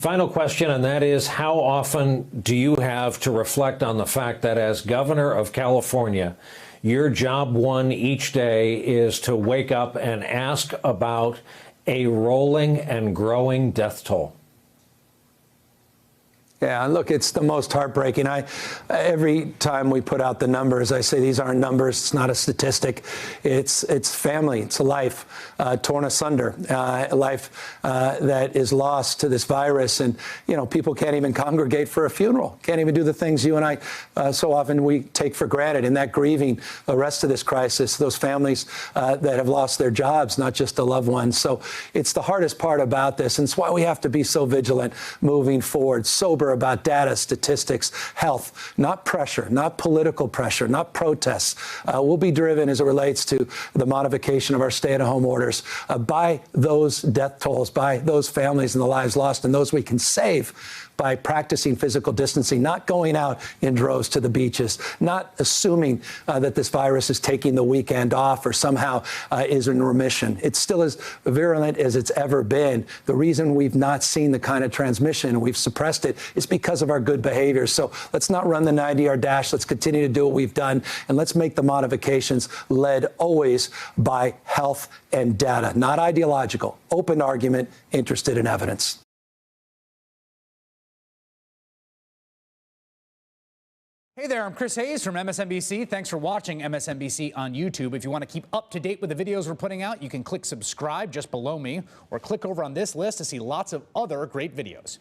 Final question, and that is, how often do you have to reflect on the fact that as governor of California, your job one each day is to wake up and ask about a rolling and growing death toll? Yeah, look, it's the most heartbreaking. Every time we put out the numbers, I say these aren't numbers. It's not a statistic. It's family. It's a life torn asunder, a life that is lost to this virus. And, you know, people can't even congregate for a funeral, can't even do the things you and I so often we take for granted. In that grieving, the rest of this crisis, those families that have lost their jobs, not just a loved one. So it's the hardest part about this. And it's why we have to be so vigilant moving forward, sober about data, statistics, health, not pressure, not political pressure, not protests. We'll be driven as it relates to the modification of our stay-at-home orders by those death tolls, by those families and the lives lost, and those we can save by practicing physical distancing, not going out in droves to the beaches, not assuming that this virus is taking the weekend off or somehow is in remission. It's still as virulent as it's ever been. The reason we've not seen the kind of transmission and we've suppressed it is because of our good behavior. So let's not run the 90-yard dash. Let's continue to do what we've done, and let's make the modifications led always by health and data, not ideological, open argument, interested in evidence. Hey there, I'm Chris Hayes from MSNBC. Thanks for watching MSNBC on YouTube. If you want to keep up to date with the videos we're putting out, you can click subscribe just below me or click over on this list to see lots of other great videos.